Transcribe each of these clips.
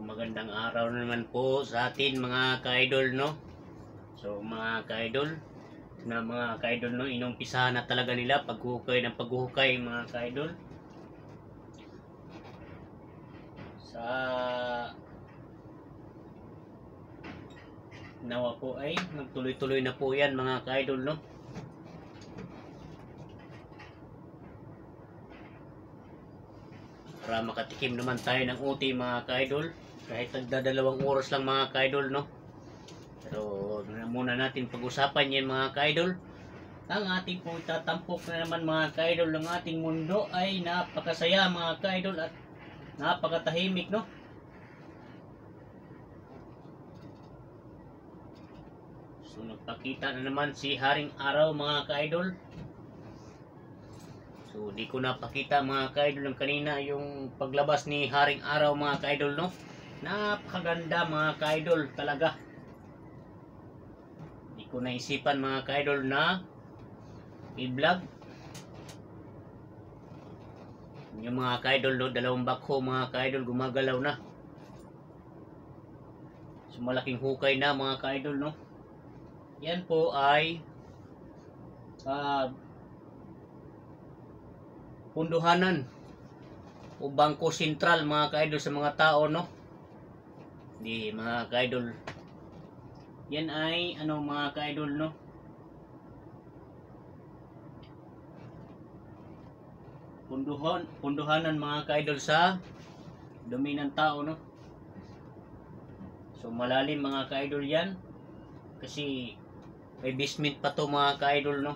magandang araw naman po sa atin mga ka-idol, no? So mga ka-idol, no, inumpisahan na talaga nila paghuhukay ng paghuhukay mga ka-idol. Sa nawa po ay magtuloy-tuloy na po yan mga ka-idol, no? Para makatikim naman tayo ng uti mga ka-idol, kahit nagdadalawang oras lang mga ka-idol, no? Pero muna natin pag-usapan yan mga ka-idol. Ang ating po itatampok na naman mga ka-idol ng ating mundo ay napakasaya mga ka-idol at napakatahimik, no? So nagpakita na naman si Haring Araw mga ka-idol. So di ko napakita mga ka-idol ng kanina yung paglabas ni Haring Araw mga ka-idol, no? Napakaganda mga ka-idol talaga. Di ko naisipan mga ka-idol na i-vlog yung mga ka-idol, no? Dalawang bakho mga ka-idol gumagalaw na. So malaking hukay na mga ka-idol, no? Yan po ay punduhanan o bangko sentral mga ka-idol sa mga tao, no? Di mga ka-idol, yan ay ano mga ka-idol, no? Punduhanan mga ka-idol sa dumi ng tao, no? So malalim mga ka-idol yan kasi may basement pa to mga ka-idol, no?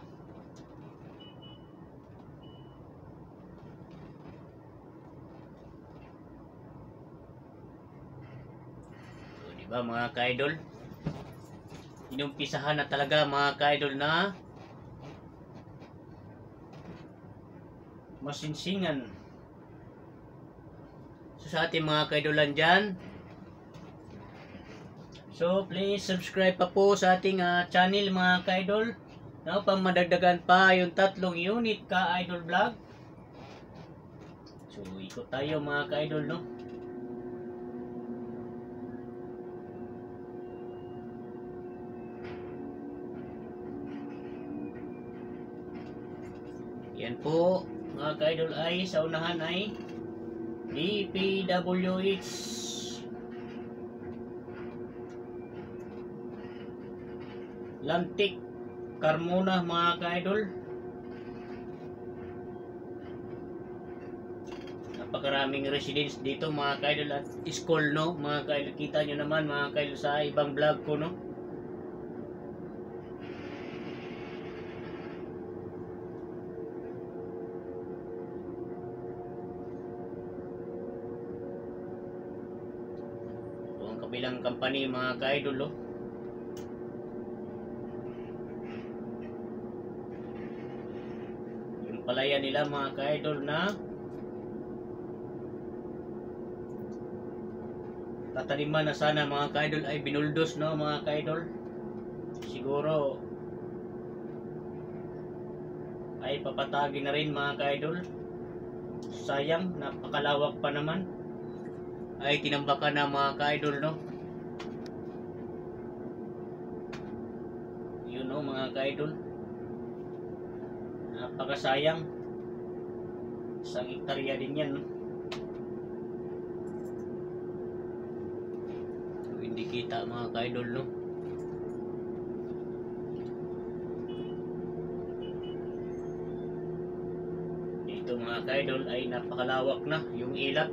Diba mga ka-idol, inumpisahan na talaga mga ka-idol na masinsingan. So sa ating mga ka-idolan dyan, so please subscribe pa po sa ating channel mga ka-idol, no? Pang madagdagan pa yung 3 unit ka-idol vlog. So ikot tayo mga ka-idol, no? Yan po mga ka-idol ay sa unahan ay DPWH Lantik Carmona mga ka-idol. Napakaraming residents dito mga ka-idol at school, no? Mga ka-idol, kita nyo naman mga ka-idol sa ibang vlog ko, no? Bilang company mga ka-idol, oh. Yung palaya nila mga ka-idol na tataniman na sana mga ka-idol ay binuldos, no mga ka-idol. Siguro ay papatagin na rin mga ka-idol. Sayang, napakalawak pa naman. Ay tinambakan na mga ka-idol, no? Yun, no mga ka-idol, napakasayang. 1 hektarya din yan, no? So, hindi kita mga ka-idol, no? Dito mga ka-idol ay napakalawak na yung ilap.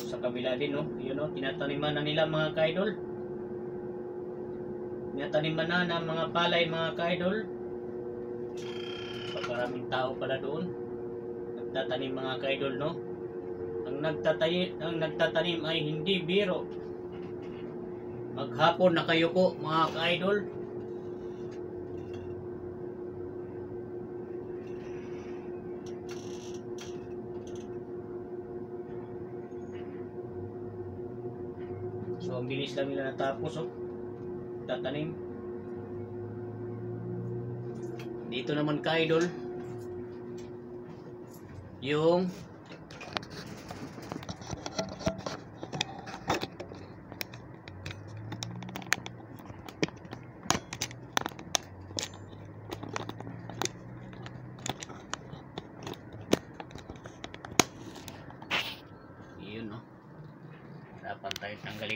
Sa kabila din, no? Yun, no? Tinataniman na nila mga ka-idol. Tinataniman na ng mga palay mga ka-idol. Pagkaraming tao pala doon nagtatanim mga ka-idol, no? Ang nagtatanim ay hindi biro. Maghapon na kayo po mga ka-idol. So ang bilis lang nila natapos, oh. Tatanim. Dito naman ka-idol, yung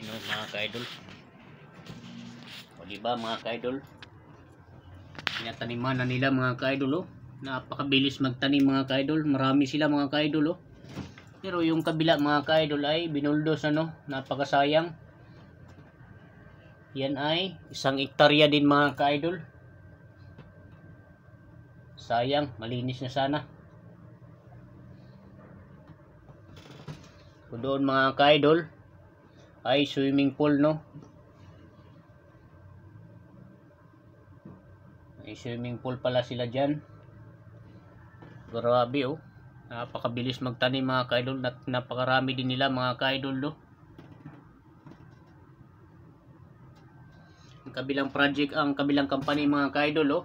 Grabe no mga ka-idol. O diba mga ka-idol? Tinataniman na nila mga ka-idol oh. Napakabilis magtanim mga ka-idol. Marami sila mga ka-idol oh. Pero yung kabila mga ka-idol ay binuldos ano. Napakasayang. Yan ay 1 hektarya din mga ka-idol. Sayang, malinis na sana. So doon mga ka-idol ay swimming pool no. May swimming pool pala sila dyan. Grabe oh. Napakabilis magtanim mga ka-idol. Napakarami din nila mga ka-idol no. Ang kabilang project, ang kabilang company mga ka-idol oh.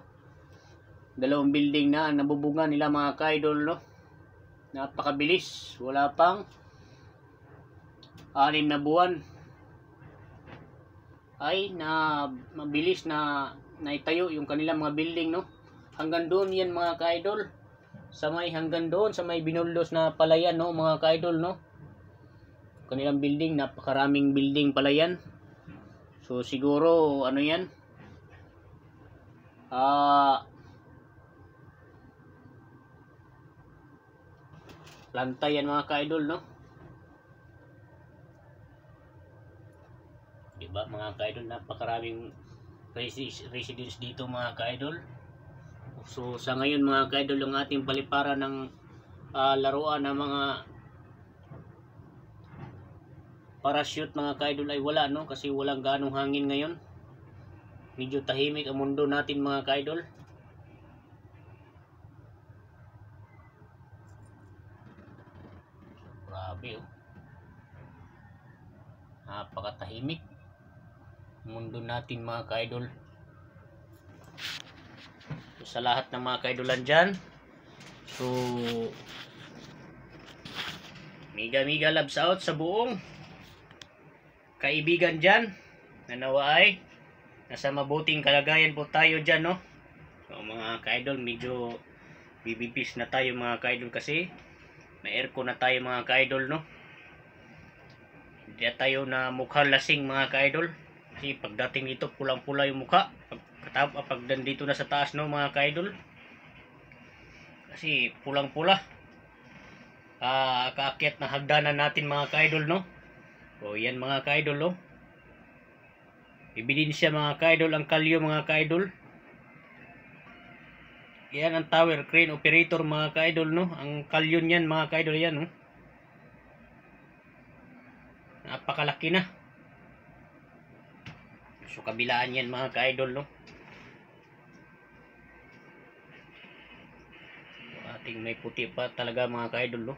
2 building na ang nabubungan nila mga ka-idol no. Napakabilis. Wala pang 6 na buwan ay mabilis na naitayo yung kanilang mga building no. Hanggang doon yan mga ka-idol. Hanggang doon sa may binuldos na palayan no mga ka-idol no. Kanilang building, napakaraming building pala yan. So siguro ano yan? Planta yan mga ka-idol no. Diba mga ka-idol, napakaraming residents dito mga ka-idol. So sa ngayon mga ka-idol, yung ating paliparan ng laruan ng mga parachute mga ka-idol ay wala no, kasi walang ganong hangin ngayon. Medyo tahimik ang mundo natin mga ka-idol. Grabe oh. Napakatahimik mundo natin mga ka-idol. So, sa lahat ng mga ka-idolan dyan, so mega loves out sa buong kaibigan dyan na nawa ay nasa mabuting kalagayan po tayo dyan no. So, mga ka-idol, medyo bibipis na tayo mga ka-idol kasi may aircon na tayo mga ka-idol no. Hindi tayo na mukhang lasing mga ka-idol. Kasi pagdating dito pulang-pula yung mukha. Pag nandito na sa taas no mga ka-idol. Kasi pulang-pula. Kaakyat na hagdanan natin mga ka-idol no. O yan mga ka-idol no. Ebidensya mga ka-idol ang kalyo mga ka-idol. Yan ang tower crane operator mga ka-idol no. Ang kalyo niyan mga ka-idol yan no. Napakalaki na. So kabilaan yan mga ka-idol no. Ating may puti pa talaga mga ka-idol no.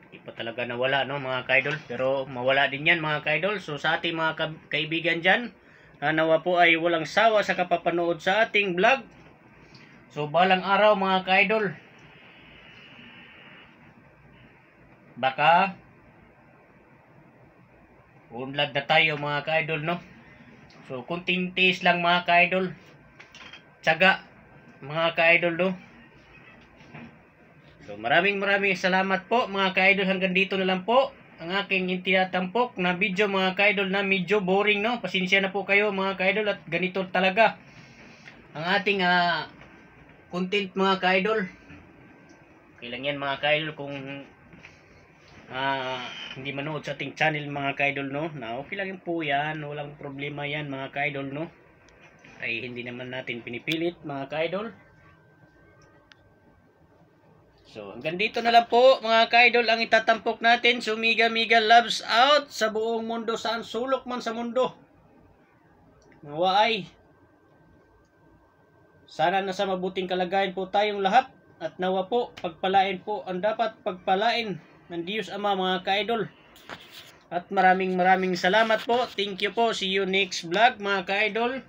Hindi pa talaga nawala no mga ka-idol. Pero mawala din yan mga ka-idol. So sa ating mga kaibigan dyan, nawa po ay walang sawa sa kapapanood sa ating vlog. So balang araw mga ka-idol, baka unlad na tayo mga ka-idol no. So kunting tiis lang mga ka-idol. Tiyaga mga ka-idol no. So maraming salamat po mga ka-idol. Hanggang dito na lang po ang aking tinatampok na video mga ka-idol na medyo boring no. Pasensya na po kayo mga ka-idol at ganito talaga ang ating content mga ka-idol. Okay lang yan mga ka-idol kung hindi manood sa ating channel mga ka-idol no. Na okay lang po yan, walang problema yan mga ka-idol no. Ay hindi naman natin pinipilit mga ka-idol. So hanggang dito na lang po mga ka-idol ang itatampok natin. So mega loves out sa buong mundo, saan sulok man sa mundo. Nawa ay sana nasa mabuting kalagayan po tayong lahat. At nawa po pagpalain po ang dapat pagpalain ng Diyos Ama mga ka-idol. At maraming salamat po. Thank you po. See you next vlog mga ka-idol.